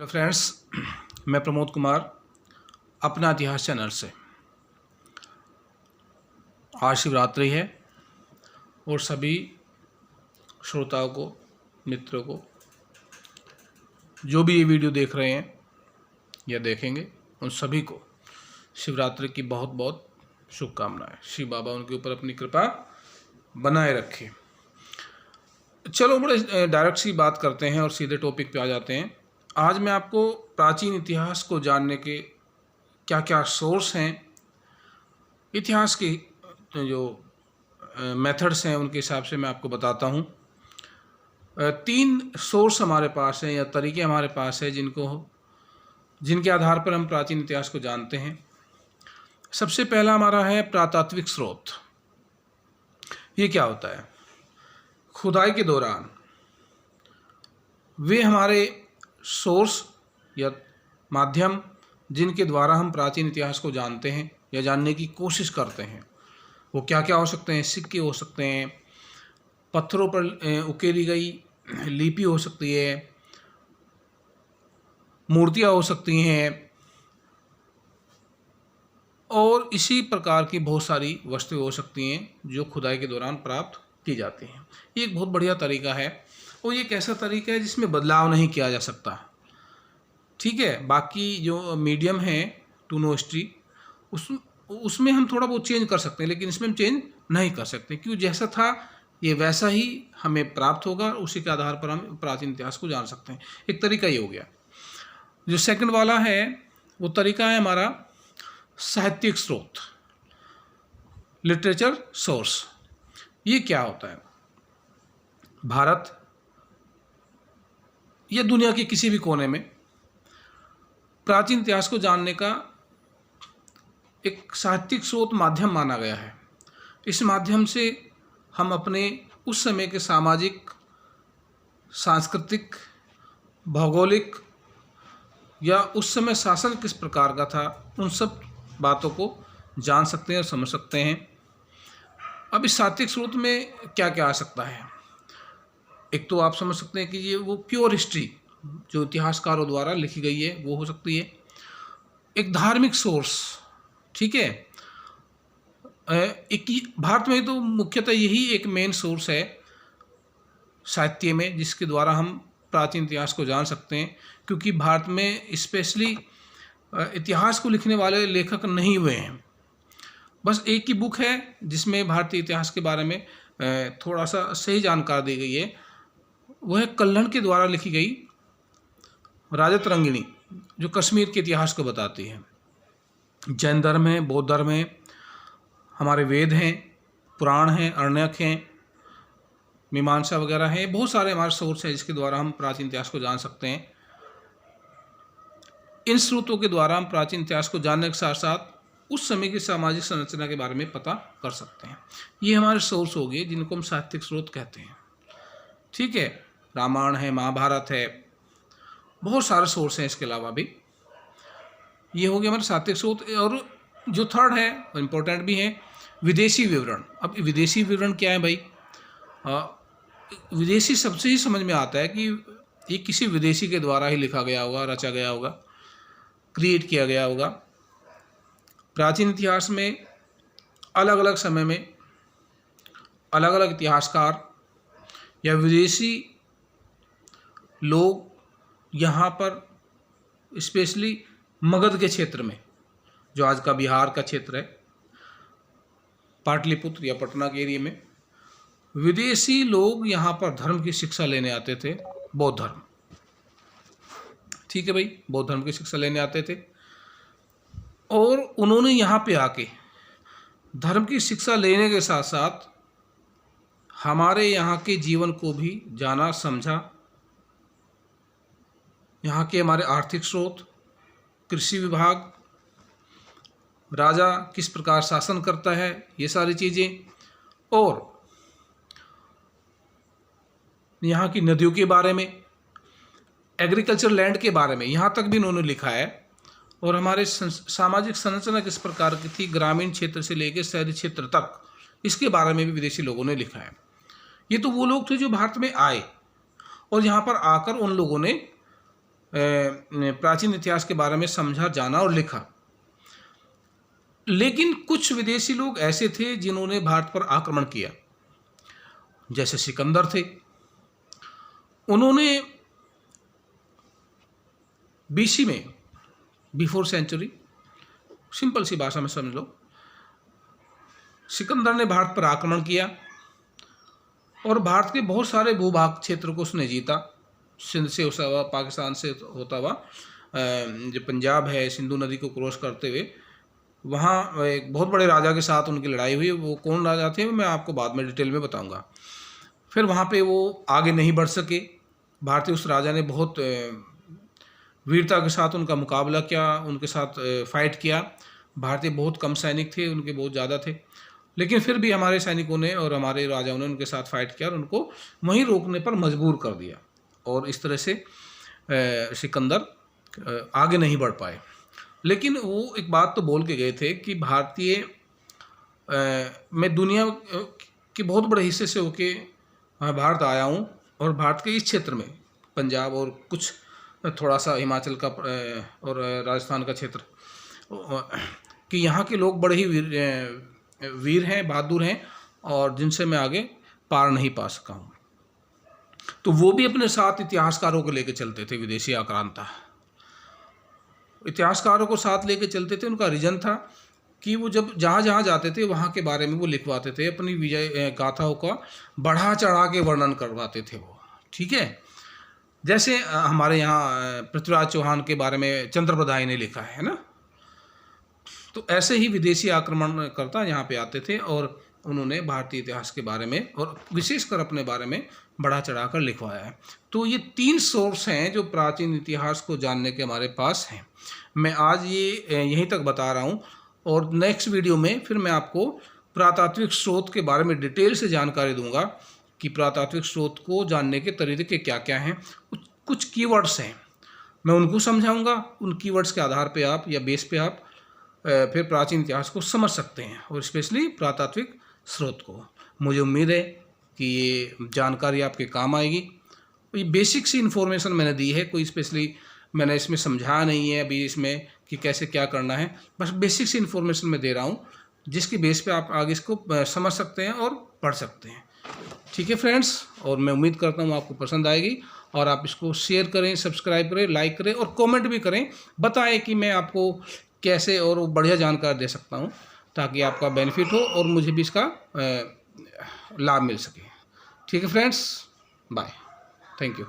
Hello friends, मैं प्रमोद कुमार अपना इतिहास चैनल से। आज शिवरात्रि है और सभी श्रोताओं को, मित्रों को, जो भी ये वीडियो देख रहे हैं या देखेंगे, उन सभी को शिवरात्रि की बहुत बहुत शुभकामनाएं। शिव बाबा उनके ऊपर अपनी कृपा बनाए रखे। चलो बड़े डायरेक्ट सी बात करते हैं और सीधे टॉपिक पे आ जाते हैं। आज मैं आपको प्राचीन इतिहास को जानने के क्या क्या सोर्स हैं, इतिहास के जो मेथड्स हैं, उनके हिसाब से मैं आपको बताता हूँ। 3 सोर्स हमारे पास हैं या तरीके हमारे पास हैं जिनके आधार पर हम प्राचीन इतिहास को जानते हैं। सबसे पहला हमारा है पुरातात्विक स्रोत। ये क्या होता है? खुदाई के दौरान वे हमारे सोर्स या माध्यम जिनके द्वारा हम प्राचीन इतिहास को जानते हैं या जानने की कोशिश करते हैं, वो क्या क्या हो सकते हैं? सिक्के हो सकते हैं, पत्थरों पर उकेरी गई लिपि हो सकती है, मूर्तियाँ हो सकती हैं, और इसी प्रकार की बहुत सारी वस्तुएं हो सकती हैं जो खुदाई के दौरान प्राप्त की जाती हैं। ये एक बहुत बढ़िया तरीका है और ये एक ऐसा तरीका है जिसमें बदलाव नहीं किया जा सकता। ठीक है, बाकी जो मीडियम है टू नो हिस्ट्री, उसमें हम थोड़ा बहुत चेंज कर सकते हैं, लेकिन इसमें हम चेंज नहीं कर सकते, क्यों? जैसा था ये वैसा ही हमें प्राप्त होगा, उसी के आधार पर हम प्राचीन इतिहास को जान सकते हैं। एक तरीका ये हो गया। जो सेकंड वाला है वो तरीका है हमारा साहित्यिक स्रोत, लिटरेचर सोर्स। ये क्या होता है? भारत या दुनिया के किसी भी कोने में प्राचीन इतिहास को जानने का एक साहित्यिक स्रोत माध्यम माना गया है। इस माध्यम से हम अपने उस समय के सामाजिक, सांस्कृतिक, भौगोलिक या उस समय शासन किस प्रकार का था, उन सब बातों को जान सकते हैं और समझ सकते हैं। अब इस साहित्यिक स्रोत में क्या क्या आ सकता है? एक तो आप समझ सकते हैं कि ये वो प्योर हिस्ट्री जो इतिहासकारों द्वारा लिखी गई है वो हो सकती है। एक धार्मिक सोर्स, ठीक है। एक भारत में तो मुख्यतः यही एक मेन सोर्स है साहित्य में, जिसके द्वारा हम प्राचीन इतिहास को जान सकते हैं, क्योंकि भारत में स्पेशली इतिहास को लिखने वाले लेखक नहीं हुए हैं। बस एक ही बुक है जिसमें भारतीय इतिहास के बारे में थोड़ा सा सही जानकारी दी गई है। वह कल्हण के द्वारा लिखी गई राजतरंगिणी, जो कश्मीर के इतिहास को बताती है। जैन धर्म है, बौद्ध धर्म है, हमारे वेद हैं, पुराण हैं, अरण्यक हैं, मीमांसा वगैरह हैं। बहुत सारे हमारे सोर्स हैं जिसके द्वारा हम प्राचीन इतिहास को जान सकते हैं। इन स्रोतों के द्वारा हम प्राचीन इतिहास को जानने के साथ साथ उस समय की सामाजिक संरचना के बारे में पता कर सकते हैं। ये हमारे सोर्स हो गए जिनको हम साहित्यिक स्रोत कहते हैं। ठीक है, रामायण है, महाभारत है, बहुत सारे सोर्स हैं। इसके अलावा भी ये हो गया हमारे साहित्यिक स्रोत। और जो थर्ड है, इम्पोर्टेंट भी है, विदेशी विवरण। अब विदेशी विवरण क्या है भाई? विदेशी सबसे ही समझ में आता है कि ये किसी विदेशी के द्वारा ही लिखा गया होगा, रचा गया होगा, क्रिएट किया गया होगा। प्राचीन इतिहास में अलग अलग समय में अलग अलग इतिहासकार या विदेशी लोग यहाँ पर, स्पेशली मगध के क्षेत्र में, जो आज का बिहार का क्षेत्र है, पाटलिपुत्र या पटना के एरिया में, विदेशी लोग यहाँ पर धर्म की शिक्षा लेने आते थे, बौद्ध धर्म। ठीक है भाई, बौद्ध धर्म की शिक्षा लेने आते थे और उन्होंने यहाँ पे आके धर्म की शिक्षा लेने के साथ साथ हमारे यहाँ के जीवन को भी जाना, समझा। यहाँ के हमारे आर्थिक स्रोत, कृषि विभाग, राजा किस प्रकार शासन करता है, ये सारी चीज़ें, और यहाँ की नदियों के बारे में, एग्रीकल्चर लैंड के बारे में, यहाँ तक भी इन्होंने लिखा है। और हमारे सामाजिक संरचना किस प्रकार की थी, ग्रामीण क्षेत्र से लेकर शहरी क्षेत्र तक, इसके बारे में भी विदेशी लोगों ने लिखा है। ये तो वो लोग थे जो भारत में आए और यहाँ पर आकर उन लोगों ने प्राचीन इतिहास के बारे में समझा, जाना और लिखा। लेकिन कुछ विदेशी लोग ऐसे थे जिन्होंने भारत पर आक्रमण किया, जैसे सिकंदर थे। उन्होंने बीसी में, बिफोर सेंचुरी, सिंपल सी भाषा में समझ लो, सिकंदर ने भारत पर आक्रमण किया और भारत के बहुत सारे भूभाग क्षेत्र को उसने जीता। सिंध से होता हुआ, पाकिस्तान से होता हुआ, जो पंजाब है, सिंधु नदी को क्रॉस करते हुए, वहाँ एक बहुत बड़े राजा के साथ उनकी लड़ाई हुई। वो कौन राजा थे मैं आपको बाद में डिटेल में बताऊंगा। फिर वहाँ पे वो आगे नहीं बढ़ सके। भारतीय उस राजा ने बहुत वीरता के साथ उनका मुकाबला किया, उनके साथ फाइट किया। भारतीय बहुत कम सैनिक थे, उनके बहुत ज़्यादा थे, लेकिन फिर भी हमारे सैनिकों ने और हमारे राजाओं ने उनके साथ फाइट किया और उनको वहीं रोकने पर मजबूर कर दिया। और इस तरह से सिकंदर आगे नहीं बढ़ पाए। लेकिन वो एक बात तो बोल के गए थे कि भारतीय मैं दुनिया के बहुत बड़े हिस्से से होके भारत आया हूँ और भारत के इस क्षेत्र में, पंजाब और कुछ थोड़ा सा हिमाचल का और राजस्थान का क्षेत्र, कि यहाँ के लोग बड़े ही वीर हैं, बहादुर हैं और जिनसे मैं आगे पार नहीं पा सका हूँ। तो वो भी अपने साथ इतिहासकारों को लेकर चलते थे। विदेशी आक्रांता इतिहासकारों को साथ लेकर चलते थे। उनका रीजन था कि वो जब जहाँ जहाँ जाते थे वहाँ के बारे में वो लिखवाते थे, अपनी विजय गाथाओं का बढ़ा चढ़ा के वर्णन करवाते थे वो। ठीक है, जैसे हमारे यहाँ पृथ्वीराज चौहान के बारे में चंद्रप्रदाय ने लिखा है ना। तो ऐसे ही विदेशी आक्रमणकर्ता यहाँ पे आते थे और उन्होंने भारतीय इतिहास के बारे में और विशेषकर अपने बारे में बढ़ा चढ़ाकर लिखवाया है। तो ये 3 सोर्स हैं जो प्राचीन इतिहास को जानने के हमारे पास हैं। मैं आज ये यहीं तक बता रहा हूँ और नेक्स्ट वीडियो में फिर मैं आपको पुरातात्विक स्रोत के बारे में डिटेल से जानकारी दूंगा कि पुरातात्विक स्रोत को जानने के तरीके क्या क्या हैं। कुछ कीवर्ड्स हैं, मैं उनको समझाऊंगा। उन कीवर्ड्स के आधार पे आप या बेस पे आप फिर प्राचीन इतिहास को समझ सकते हैं और स्पेशली पुरातात्विक स्रोत को। मुझे उम्मीद है कि ये जानकारी आपके काम आएगी। ये बेसिक सी इन्फॉर्मेशन मैंने दी है, कोई स्पेशली मैंने इसमें समझाया नहीं है अभी इसमें कि कैसे क्या करना है। बस बेसिक सी इन्फॉर्मेशन मैं दे रहा हूँ जिसकी बेस पे आप आगे इसको समझ सकते हैं और पढ़ सकते हैं। ठीक है फ्रेंड्स, और मैं उम्मीद करता हूँ आपको पसंद आएगी और आप इसको शेयर करें, सब्सक्राइब करें, लाइक करें और कमेंट भी करें। बताएं कि मैं आपको कैसे और बढ़िया जानकारी दे सकता हूँ ताकि आपका बेनिफिट हो और मुझे भी इसका लाभ मिल सके। ठीक है फ्रेंड्स, बाय, थैंक यू।